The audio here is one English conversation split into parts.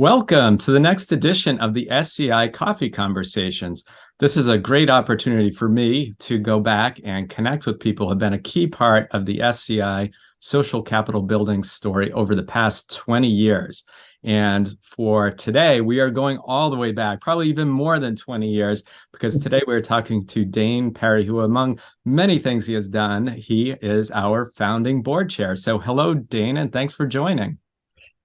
Welcome to the next edition of the SCI Coffee Conversations. This is a great opportunity for me to go back and connect with people who have been a key part of the SCI social capital building story over the past 20 years. And for today, we are going all the way back, probably even more than 20 years, because today we're talking to Dain Perry, who among many things he has done, he is our founding board chair. So hello, Dain, and thanks for joining.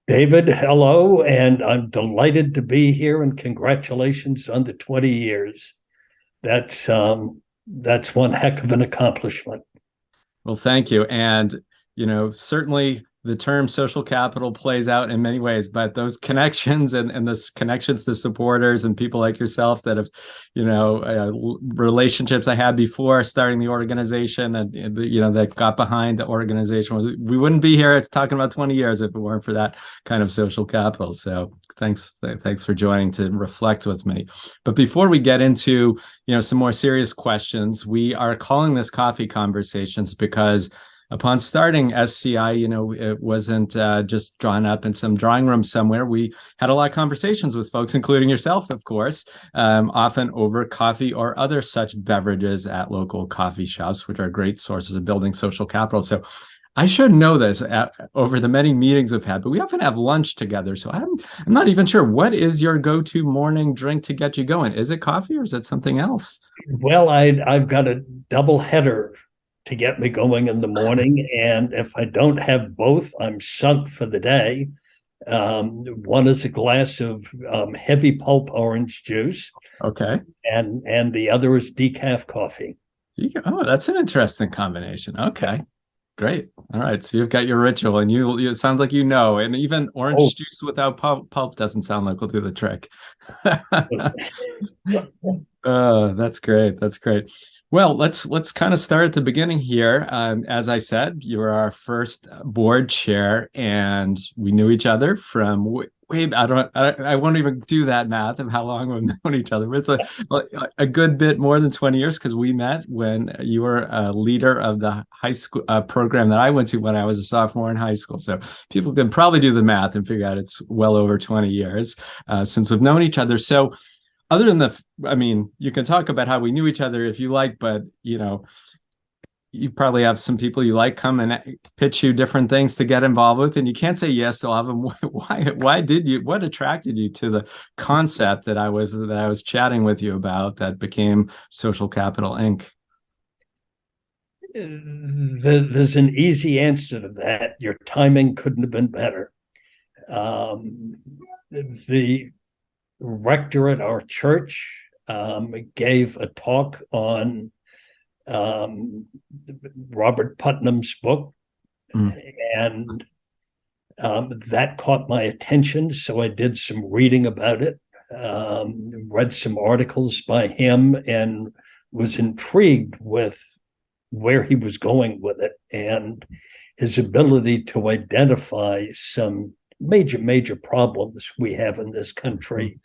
David, hello, and I'm delighted to be here, and congratulations on the 20 years. That's one heck of an accomplishment. Well, thank you. And, certainly the term social capital plays out in many ways, but those connections and those connections to supporters and people like yourself that have, relationships I had before starting the organization and that got behind the organization. We wouldn't be here talking about 20 years if it weren't for that kind of social capital. So thanks for joining to reflect with me. But before we get into, some more serious questions, we are calling this Coffee Conversations because upon starting SCI, it wasn't just drawn up in some drawing room somewhere. We had a lot of conversations with folks, including yourself, of course, often over coffee or other such beverages at local coffee shops, which are great sources of building social capital. So I should know this over the many meetings we've had, but we often have lunch together. So I'm not even sure, what is your go-to morning drink to get you going? Is it coffee or is it something else? Well, I've got a double header to get me going in the morning, and if I don't have both, I'm sunk for the day. One is a glass of heavy pulp orange juice. Okay. And the other is decaf coffee. Oh, that's an interesting combination. Okay. Great. All right. So you've got your ritual, and it sounds like and even orange juice without pulp doesn't sound like will do the trick. Oh, that's great. That's great. Well, let's kind of start at the beginning here. As I said, you were our first board chair, and we knew each other from way. I won't even do that math of how long we've known each other. But it's a good bit more than 20 years, because we met when you were a leader of the high school program that I went to when I was a sophomore in high school. So people can probably do the math and figure out it's well over 20 years since we've known each other. So other than you can talk about how we knew each other if you like, but you probably have some people you like come and pitch you different things to get involved with, and you can't say yes to all of them. What attracted you to the concept that I was chatting with you about that became Social Capital Inc.? There's an easy answer to that. Your timing couldn't have been better. The rector at our church gave a talk on Robert Putnam's book, and that caught my attention. So I did some reading about it, read some articles by him, and was intrigued with where he was going with it and his ability to identify some major problems we have in this country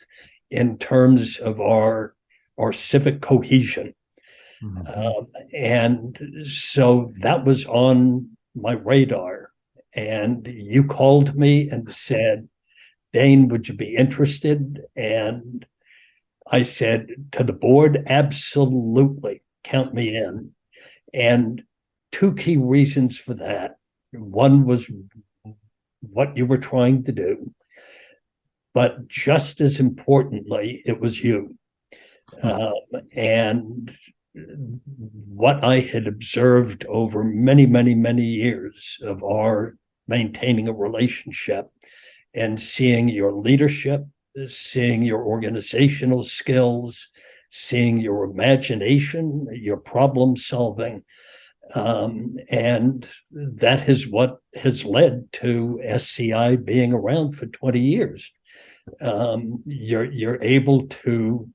in terms of our civic cohesion. And so that was on my radar. And you called me and said, Dain, would you be interested? And I said to the board, absolutely, count me in. And two key reasons for that. One was what you were trying to do, but just as importantly, it was you. And what I had observed over many years of our maintaining a relationship and seeing your leadership, seeing your organizational skills, seeing your imagination, your problem solving, and that is what has led to SCI being around for 20 years. You're able to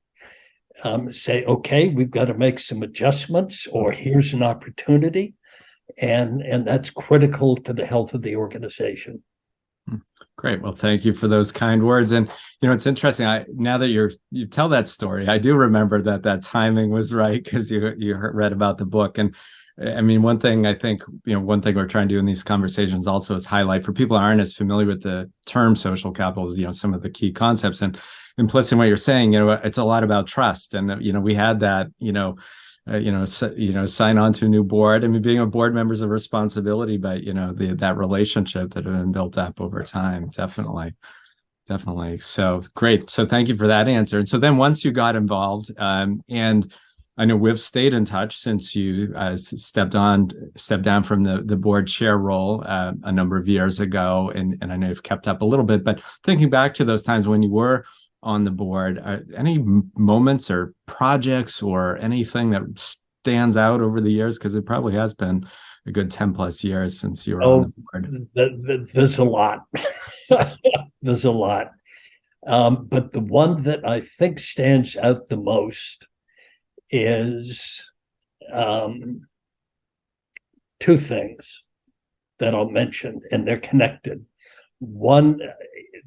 say, okay, we've got to make some adjustments, or here's an opportunity, and that's critical to the health of the organization. Great. Well, thank you for those kind words. And, it's interesting. Now that you tell that story, I do remember that timing was right, because you read about the book. And I mean, one thing I think, one thing we're trying to do in these conversations also is highlight for people who aren't as familiar with the term social capital, some of the key concepts, and implicit in what you're saying, it's a lot about trust. And, we had that, sign on to a new board. I mean, being a board member is a responsibility, but, that relationship that have been built up over time, definitely. Definitely. So great. So thank you for that answer. And so then once you got involved, and I know we've stayed in touch since you stepped down from the board chair role a number of years ago, and I know you've kept up a little bit. But thinking back to those times when you were on the board, any moments or projects or anything that stands out over the years? Because it probably has been a good 10 plus years since you were on the board. There's a lot. There's a lot. But the one that I think stands out the most is two things that I'll mention, and they're connected. One,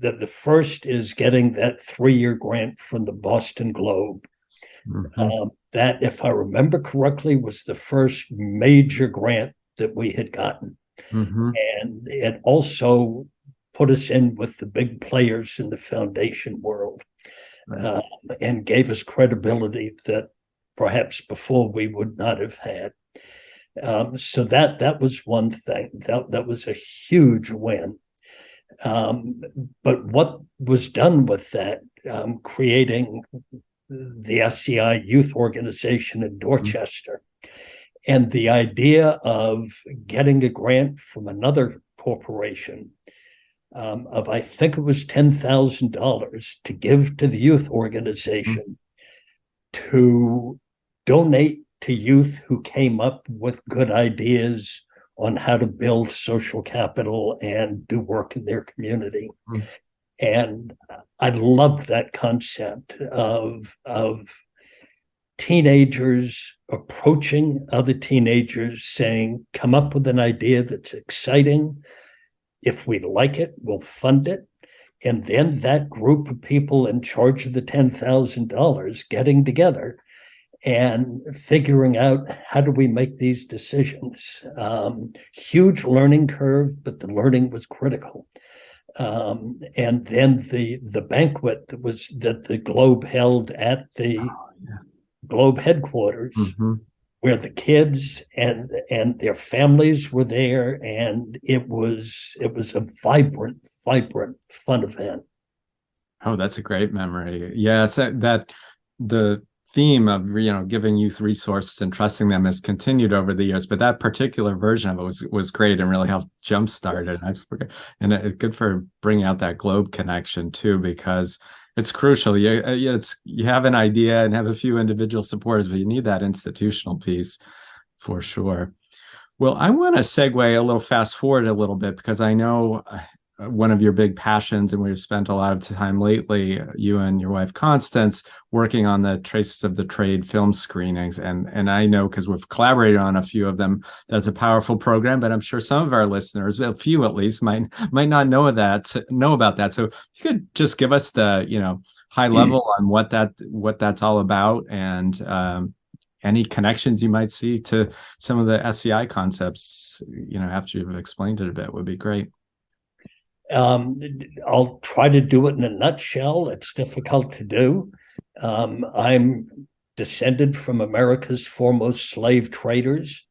the first is getting that 3-year grant from the Boston Globe. Mm-hmm. That, if I remember correctly, was the first major grant that we had gotten. Mm-hmm. And it also put us in with the big players in the foundation world, right. And gave us credibility that perhaps before we would not have had. So that was one thing. That was a huge win. But what was done with that, creating the SCI youth organization in Dorchester, and the idea of getting a grant from another corporation of, I think it was $10,000 to give to the youth organization to donate to youth who came up with good ideas on how to build social capital and do work in their community. And I love that concept of teenagers approaching other teenagers saying, come up with an idea that's exciting. If we like it, we'll fund it. And then that group of people in charge of the $10,000 getting together and figuring out, how do we make these decisions? Huge learning curve, but the learning was critical. And then the banquet that the Globe held at the Globe headquarters, where the kids and their families were there, and it was a vibrant, fun event. Oh, that's a great memory. Yes, that the theme of giving youth resources and trusting them has continued over the years, but that particular version of it was great and really helped jumpstart it. I forget, and it's good for bringing out that Globe connection too, because it's crucial. You have an idea and have a few individual supporters, but you need that institutional piece for sure. Well, I want to segue a little, fast forward a little bit, because I know one of your big passions, and we've spent a lot of time lately, you and your wife Constance, working on the Traces of the Trade film screenings. And I know, because we've collaborated on a few of them, that's a powerful program, but I'm sure some of our listeners, a few at least, might not know about that. So if you could just give us the, high level on what that's all about, and any connections you might see to some of the SCI concepts, after you've explained it a bit, would be great. I'll try to do it in a nutshell. It's difficult to do. I'm descended from America's foremost slave traders,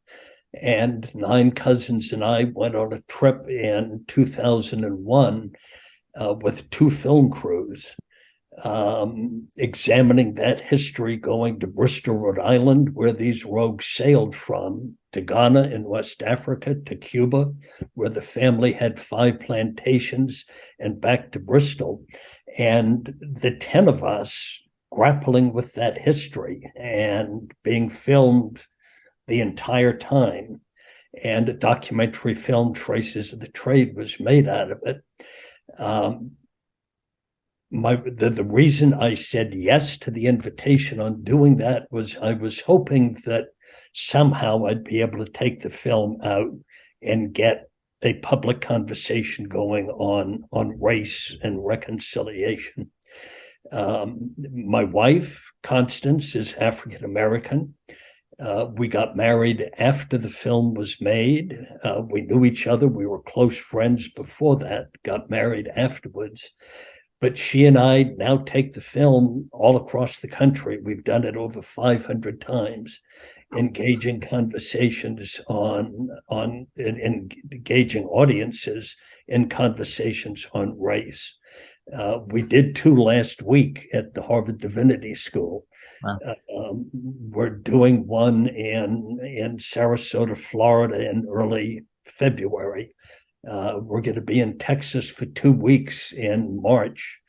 and 9 cousins and I went on a trip in 2001 with 2 film crews, examining that history, going to Bristol, Rhode Island, where these rogues sailed from, to Ghana in West Africa, to Cuba, where the family had 5 plantations, and back to Bristol. And the 10 of us grappling with that history and being filmed the entire time. And a documentary film, Traces of the Trade, was made out of it. The reason I said yes to the invitation on doing that was I was hoping that somehow I'd be able to take the film out and get a public conversation going on race and reconciliation. My wife, Constance, is African American. We got married after the film was made. We knew each other. We were close friends before that, got married afterwards. But she and I now take the film all across the country. We've done it over 500 times, engaging conversations engaging audiences in conversations on race. We did 2 last week at the Harvard Divinity School. Wow. We're doing one in Sarasota, Florida in early February. We're going to be in Texas for 2 weeks in March,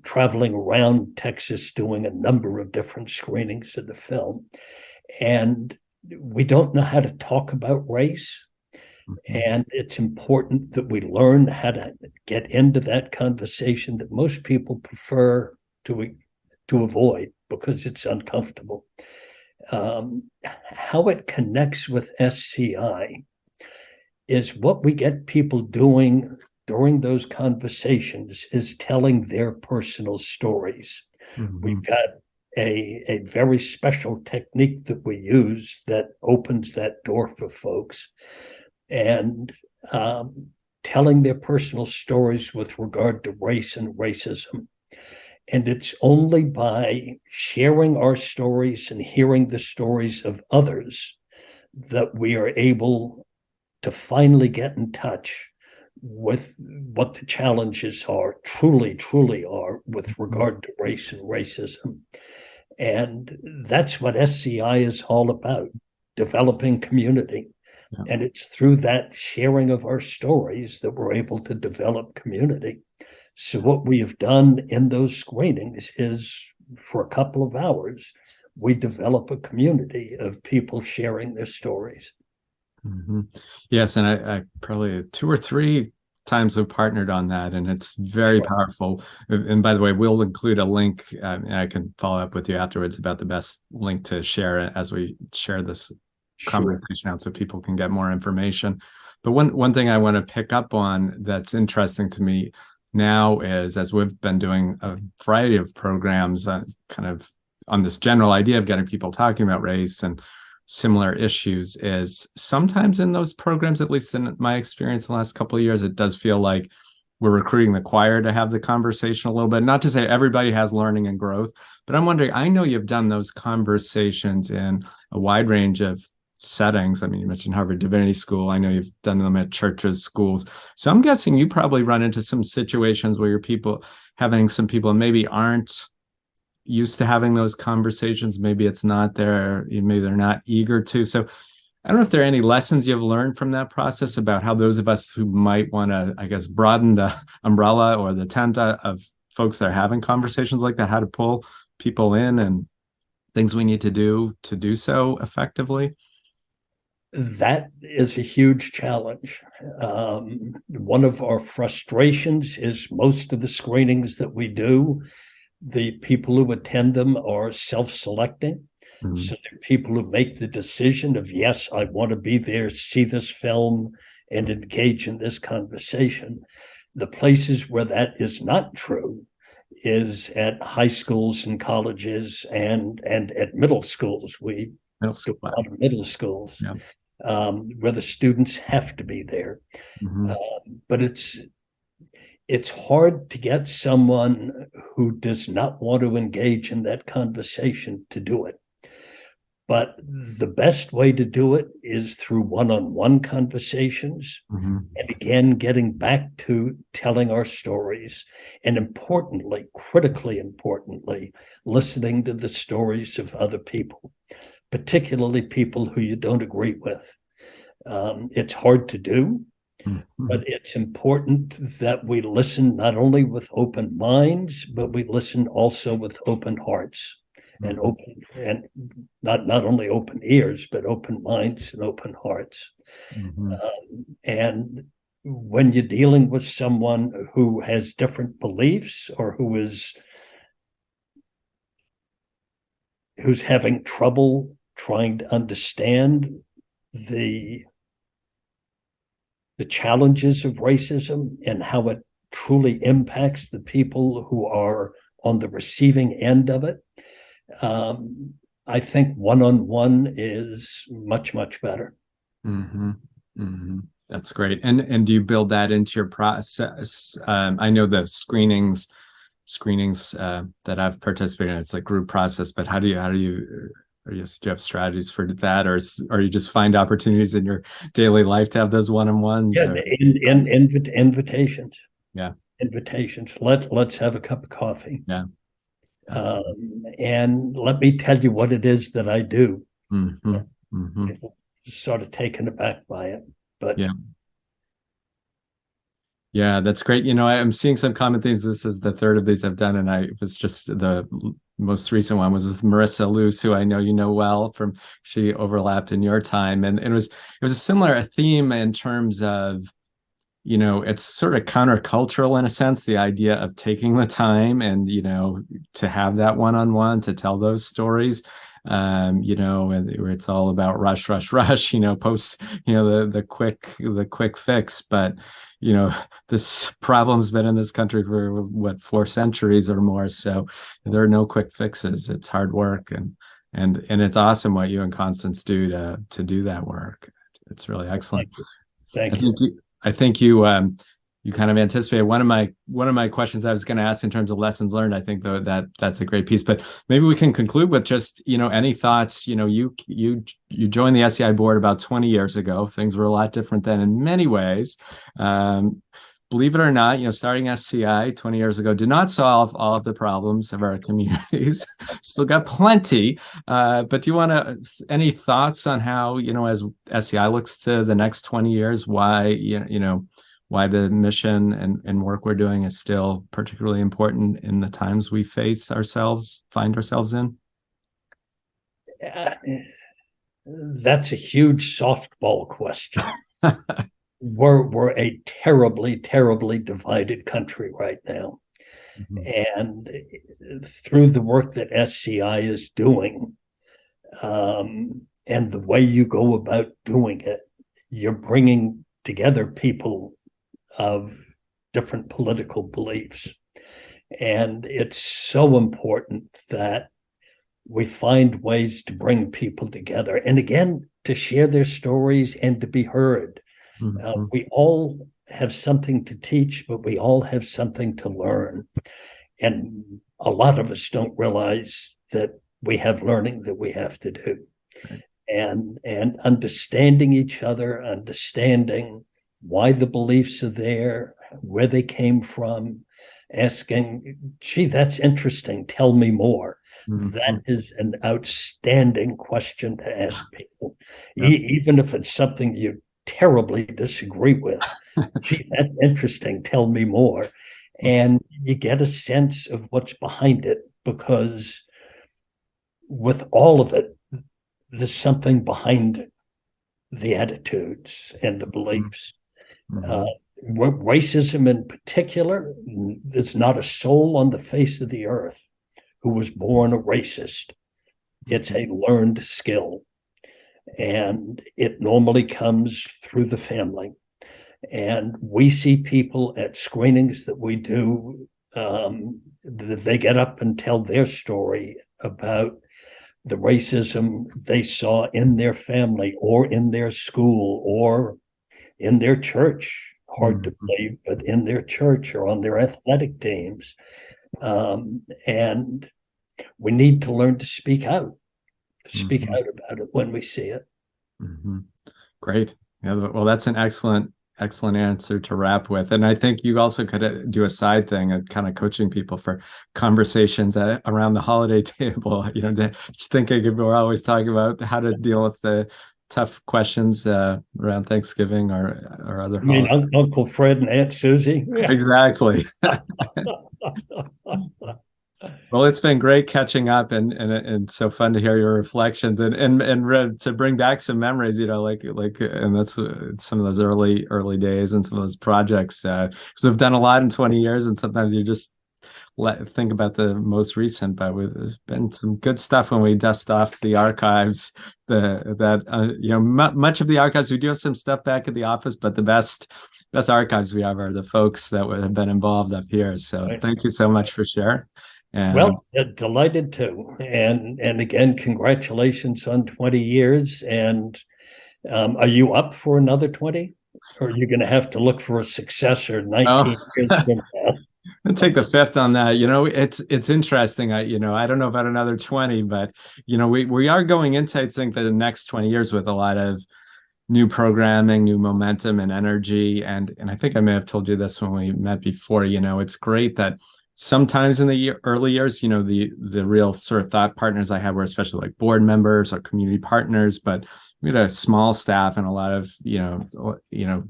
traveling around Texas, doing a number of different screenings of the film. And we don't know how to talk about race. And it's important that we learn how to get into that conversation that most people prefer to avoid because it's uncomfortable. How it connects with SCI is what we get people doing during those conversations is telling their personal stories. Mm-hmm. We've got a very special technique that we use that opens that door for folks. And telling their personal stories with regard to race and racism. And it's only by sharing our stories and hearing the stories of others that we are able to finally get in touch with what the challenges are, truly are, with regard to race and racism. And that's what SCI is all about, developing community. Yeah. And it's through that sharing of our stories that we're able to develop community. So what we have done in those screenings is, for a couple of hours, we develop a community of people sharing their stories. Mm-hmm. Yes, and I probably 2 or 3 times have partnered on that, and it's very powerful. And by the way, we'll include a link, and I can follow up with you afterwards about the best link to share as we share this conversation out so people can get more information. But one thing I want to pick up on that's interesting to me now is, as we've been doing a variety of programs kind of on this general idea of getting people talking about race and similar issues, is sometimes in those programs, at least in my experience in the last couple of years, it does feel like we're recruiting the choir to have the conversation a little bit. Not to say everybody has learning and growth, but I'm wondering, I know you've done those conversations in a wide range of settings. I mean, you mentioned Harvard Divinity School. I know you've done them at churches, schools. So I'm guessing you probably run into some situations where some people maybe aren't used to having those conversations. Maybe it's not there. Maybe they're not eager to. So I don't know if there are any lessons you've learned from that process about how those of us who might want to, I guess, broaden the umbrella or the tent of folks that are having conversations like that, how to pull people in and things we need to do so effectively. That is a huge challenge. One of our frustrations is most of the screenings that we do, the people who attend them are self-selecting. Mm-hmm. So they're people who make the decision of, yes, I want to be there, see this film, and engage in this conversation. The places where that is not true is at high schools and colleges and at middle schools. We do a lot of middle schools. Yeah. Where the students have to be there. Mm-hmm. But it's hard to get someone who does not want to engage in that conversation to do it. But the best way to do it is through one-on-one conversations. Mm-hmm. And again, getting back to telling our stories. And importantly, critically importantly, listening to the stories of other people, particularly people who you don't agree with. It's hard to do, but it's important that we listen not only with open minds, but we listen also with open hearts and not only open ears, but open minds and open hearts. Mm-hmm. And when you're dealing with someone who has different beliefs or who's having trouble trying to understand the challenges of racism and how it truly impacts the people who are on the receiving end of it, I think one-on-one is much, much better. Mm-hmm. Mm-hmm. That's great. And do you build that into your process? I know the screenings that I've participated in, it's like group process, but do you do you have strategies for that, or you just find opportunities in your daily life to have those one-on-ones? Yeah, invitations. Yeah. Invitations. Let's have a cup of coffee. Yeah. And let me tell you what it is that I do. Mm-hmm. Mm-hmm. Sort of taken aback by it, but yeah. Yeah, that's great. I'm seeing some common themes. This is the third of these I've done, and I was just the most recent one was with Marissa Luce, who I know you know well from she overlapped in your time, and it was a similar theme in terms of it's sort of countercultural in a sense, the idea of taking the time and to have that one-on-one to tell those stories, and where it's all about rush, post, the quick fix, but this problem's been in this country for 4 centuries or more, so there are no quick fixes. It's hard work, and it's awesome what you and Constance do to do that work. It's really excellent. Thank you. I think you kind of anticipated one of my questions I was going to ask in terms of lessons learned. I think though that's a great piece, but maybe we can conclude with just any thoughts. You joined the SCI board about 20 years ago. Things were a lot different then in many ways. Believe it or not, starting SCI 20 years ago did not solve all of the problems of our communities. Still got plenty. But do you want any thoughts on how, as SCI looks to the next 20 years, why the mission and work we're doing is still particularly important in the times we find ourselves in? That's a huge softball question. We're a terribly, terribly divided country right now. Mm-hmm. And through the work that SCI is doing, and the way you go about doing it, you're bringing together people of different political beliefs. And it's so important that we find ways to bring people together. And again, to share their stories and to be heard. Mm-hmm. We all have something to teach, but we all have something to learn. And a lot of us don't realize that we have learning that we have to do. Right. And understanding each other, understanding why the beliefs are there, where they came from, asking, gee, that's interesting, tell me more. Mm-hmm. That is an outstanding question to ask people. Yeah. Even if it's something you terribly disagree with. Gee, that's interesting, tell me more. And you get a sense of what's behind it, because with all of it, there's something behind the attitudes and the beliefs. Mm-hmm. Racism in particular, there's not a soul on the face of the earth who was born a racist. It's a learned skill. And it normally comes through the family. And we see people at screenings that we do, they get up and tell their story about the racism they saw in their family or in their school or in their church. Hard to believe, but in their church or on their athletic teams. And we need to learn to speak out out about it when we see it. Mm-hmm. Great. Yeah, well, that's an excellent answer to wrap with. And I think you also could do a side thing of kind of coaching people for conversations around the holiday table, thinking we're always talking about how to deal with the tough questions around Thanksgiving or other holidays. I mean, Uncle Fred and Aunt Susie. Exactly. Well, it's been great catching up and so fun to hear your reflections and to bring back some memories, and that's some of those early days and some of those projects. So we've done a lot in 20 years, and sometimes you just think about the most recent, but there's been some good stuff when we dust off the archives. Much of the archives, we do have some stuff back at the office, but the best archives we have are the folks that have been involved up here. So Thank you so much for sharing. And Well, delighted to. And again, congratulations on 20 years. And are you up for another 20? Or are you going to have to look for a successor 19 oh, years from now? I'll take the fifth on that. It's interesting. I don't know about another 20, but we are going into, I think, the next 20 years with a lot of new programming, new momentum and energy. And I think I may have told you this when we met before. It's great that sometimes in the early years, the real sort of thought partners I had were especially like board members or community partners, but we had a small staff and a lot of,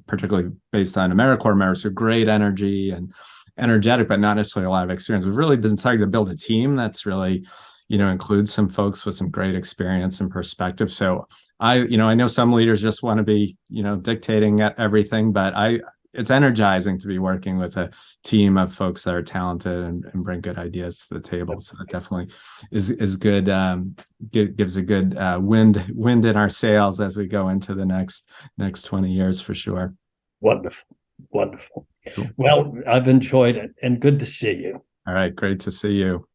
particularly based on AmeriCorps members, who great energy and energetic, but not necessarily a lot of experience. We've really been starting to build a team that's really, includes some folks with some great experience and perspective. So I know some leaders just want to be, dictating everything, but it's energizing to be working with a team of folks that are talented and bring good ideas to the table. So it definitely is good. Gives a good wind in our sails as we go into the next 20 years for sure. Wonderful. Wonderful. Cool. Well, I've enjoyed it and good to see you. All right. Great to see you.